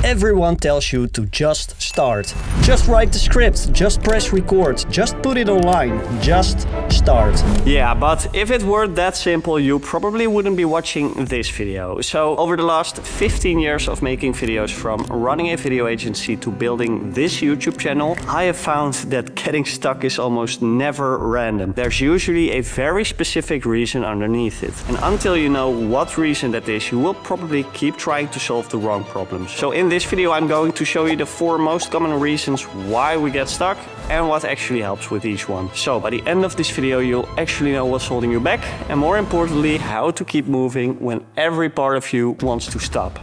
Everyone tells you to just start. Just write the script, just press record, just put it online, just start. Yeah, but if it were that simple, you probably wouldn't be watching this video. So over the last 15 years of making videos, from running a video agency to building this YouTube channel, I have found that getting stuck is almost never random. There's usually a very specific reason underneath it. And until you know what reason that is, you will probably keep trying to solve the wrong problems. So in this video, I'm going to show you the 4 most common reasons why we get stuck and what actually helps with each one. So by the end of this video, you'll actually know what's holding you back, and more importantly, how to keep moving when every part of you wants to stop.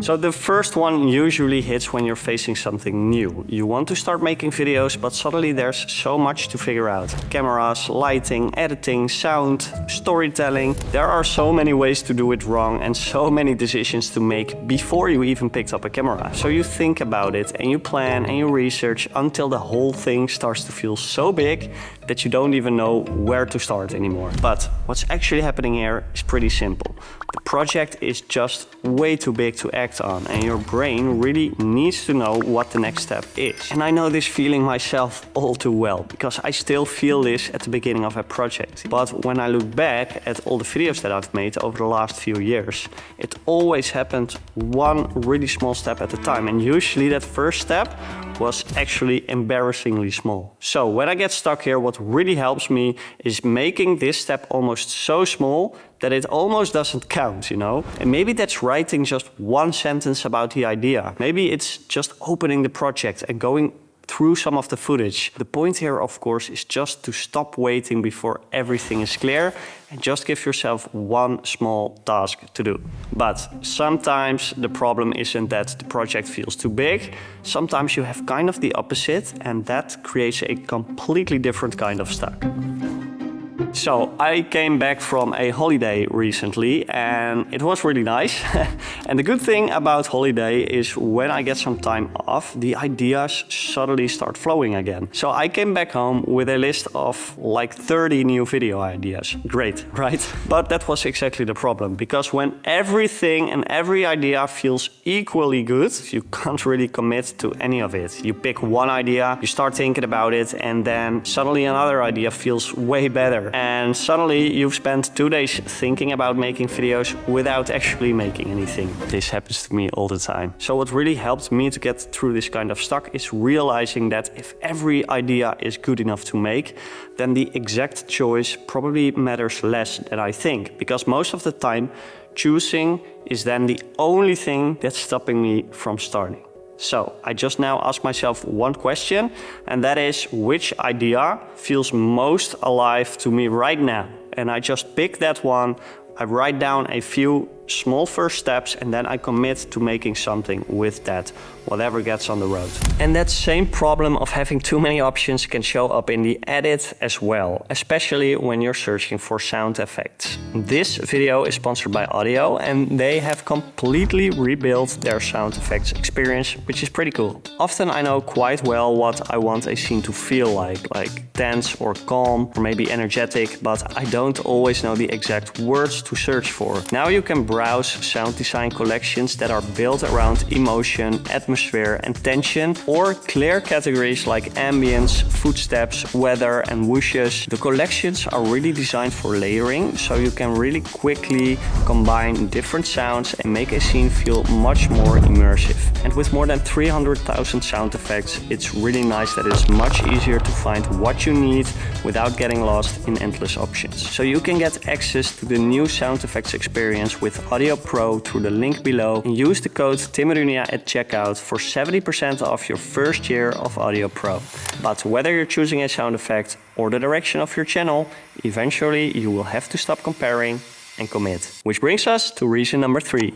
So the first one usually hits when you're facing something new. You want to start making videos, but suddenly there's so much to figure out. Cameras, lighting, editing, sound, storytelling. There are so many ways to do it wrong and so many decisions to make before you even picked up a camera. So you think about it and you plan and you research until the whole thing starts to feel so big that you don't even know where to start anymore. But what's actually happening here is pretty simple. The project is just way too big to act on, and your brain really needs to know what the next step is. And I know this feeling myself all too well, because I still feel this at the beginning of a project. But when I look back at all the videos that I've made over the last few years, it always happened one really small step at a time, and usually that first step was actually embarrassingly small. So when I get stuck here, what really helps me is making this step almost so small that it almost doesn't count, you know? And maybe that's writing just one sentence about the idea. Maybe it's just opening the project and going through some of the footage. The point here, of course, is just to stop waiting before everything is clear and just give yourself one small task to do. But sometimes the problem isn't that the project feels too big. Sometimes you have kind of the opposite, and that creates a completely different kind of stuck. So I came back from a holiday recently and it was really nice. And the good thing about holiday is when I get some time off, the ideas suddenly start flowing again. So I came back home with a list of like 30 new video ideas. Great, right? But that was exactly the problem, because when everything and every idea feels equally good, you can't really commit to any of it. You pick one idea, you start thinking about it, and then suddenly another idea feels way better. And suddenly you've spent 2 days thinking about making videos without actually making anything. This happens to me all the time. So what really helped me to get through this kind of stuck is realizing that if every idea is good enough to make, then the exact choice probably matters less than I think. Because most of the time, choosing is then the only thing that's stopping me from starting. So I just now ask myself one question, and that is, which idea feels most alive to me right now? And I just pick that one, I write down a few small first steps, and then I commit to making something with that, whatever gets on the road. And that same problem of having too many options can show up in the edit as well, especially when you're searching for sound effects. This video is sponsored by Audiio, and they have completely rebuilt their sound effects experience, which is pretty cool. Often I know quite well what I want a scene to feel like tense or calm or maybe energetic, but I don't always know the exact words to search for. Now you can browse sound design collections that are built around emotion, atmosphere and tension, or clear categories like ambience, footsteps, weather and whooshes. The collections are really designed for layering, so you can really quickly combine different sounds and make a scene feel much more immersive. And with more than 300,000 sound effects, it's really nice that it's much easier to find what you need without getting lost in endless options. So you can get access to the new sound effects experience with Audiio Pro through the link below, and use the code TIMRUNIA at checkout for 70% off your first year of Audiio Pro. But whether you're choosing a sound effect or the direction of your channel, eventually you will have to stop comparing and commit. Which brings us to reason number 3.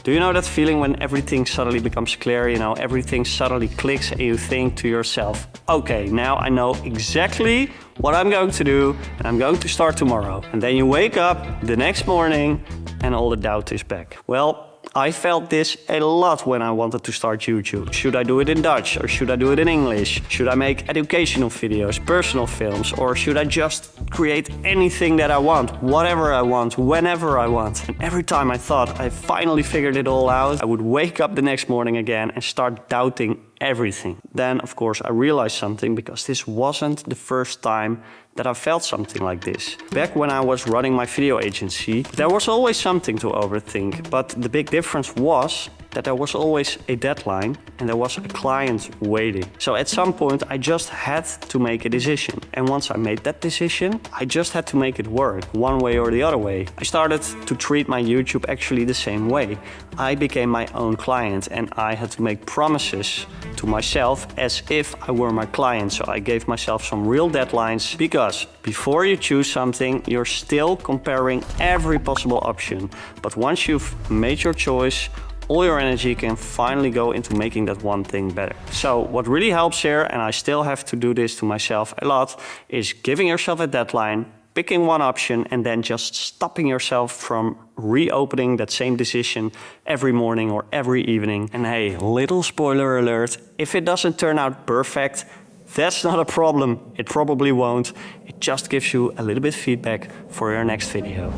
Do you know that feeling when everything suddenly becomes clear, you know, everything suddenly clicks and you think to yourself, okay, now I know exactly what I'm going to do and I'm going to start tomorrow. And then you wake up the next morning and all the doubt is back. Well, I felt this a lot when I wanted to start YouTube. Should I do it in Dutch or should I do it in English? Should I make educational videos, personal films, or should I just create anything that I want, whatever I want, whenever I want? And every time I thought I finally figured it all out, I would wake up the next morning again and start doubting everything. Then, of course, I realized something, because this wasn't the first time that I felt something like this. Back when I was running my video agency, there was always something to overthink, but the big difference was that there was always a deadline and there was a client waiting. So at some point I just had to make a decision. And once I made that decision, I just had to make it work, one way or the other way. I started to treat my YouTube actually the same way. I became my own client and I had to make promises to myself as if I were my client. So I gave myself some real deadlines, because before you choose something, you're still comparing every possible option. But once you've made your choice, all your energy can finally go into making that one thing better. So what really helps here, and I still have to do this to myself a lot, is giving yourself a deadline, picking one option, and then just stopping yourself from reopening that same decision every morning or every evening. And hey, little spoiler alert, if it doesn't turn out perfect, that's not a problem. It probably won't. It just gives you a little bit of feedback for your next video.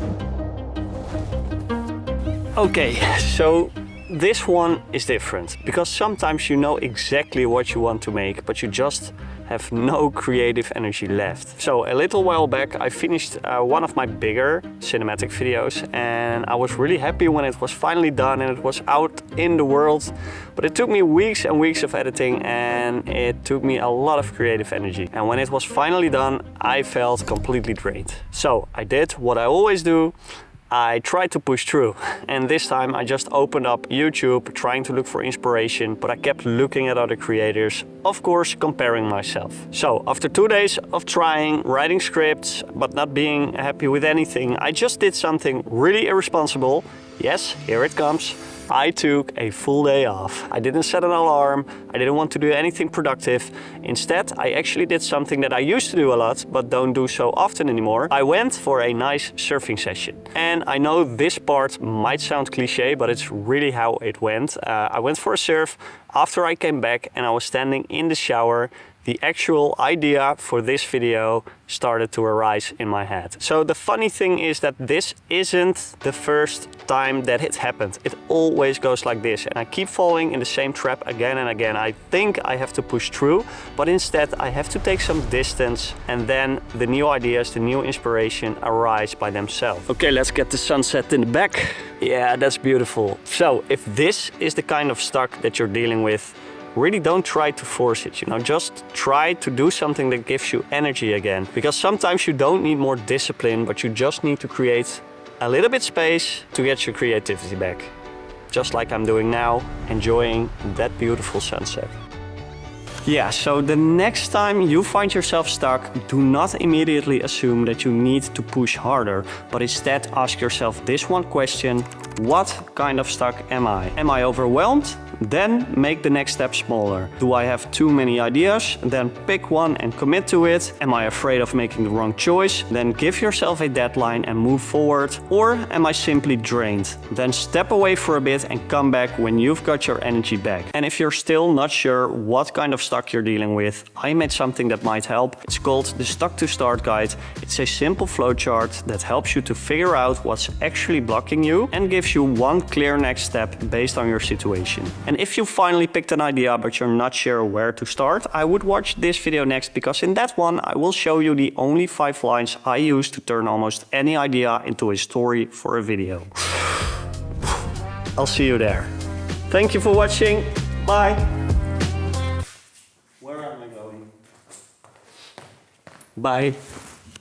Okay, so this one is different, because sometimes you know exactly what you want to make, but you just have no creative energy left. So a little while back I finished one of my bigger cinematic videos, and I was really happy when it was finally done and it was out in the world. But it took me weeks and weeks of editing, and it took me a lot of creative energy. And when it was finally done, I felt completely drained. So I did what I always do. I tried to push through, and this time I just opened up YouTube trying to look for inspiration, but I kept looking at other creators, of course comparing myself. So after 2 days of trying, writing scripts, but not being happy with anything, I just did something really irresponsible. Yes, here it comes. I took a full day off. I didn't set an alarm. I didn't want to do anything productive. Instead, I actually did something that I used to do a lot, but don't do so often anymore. I went for a nice surfing session. And I know this part might sound cliche, but it's really how it went. I went for a surf. After I came back and I was standing in the shower, the actual idea for this video started to arise in my head. So the funny thing is that this isn't the first time that it happened. It always goes like this, and I keep falling in the same trap again and again. I think I have to push through, but instead I have to take some distance, and then the new ideas, the new inspiration arise by themselves. Okay, let's get the sunset in the back. Yeah, that's beautiful. So if this is the kind of stuck that you're dealing with, really don't try to force it, just try to do something that gives you energy again. Because sometimes you don't need more discipline, but you just need to create a little bit space to get your creativity back. Just like I'm doing now, enjoying that beautiful sunset. Yeah, so the next time you find yourself stuck, do not immediately assume that you need to push harder, but instead ask yourself this one question: what kind of stuck am I? Am I overwhelmed? Then make the next step smaller. Do I have too many ideas? Then pick one and commit to it. Am I afraid of making the wrong choice? Then give yourself a deadline and move forward. Or am I simply drained? Then step away for a bit and come back when you've got your energy back. And if you're still not sure what kind of stuck you're dealing with, I made something that might help. It's called the Stuck to Start Guide. It's a simple flowchart that helps you to figure out what's actually blocking you and gives you one clear next step based on your situation. And if you finally picked an idea but you're not sure where to start, I would watch this video next, because in that one I will show you the only 5 lines I use to turn almost any idea into a story for a video. I'll see you there. Thank you for watching. Bye. Where am I going? Bye.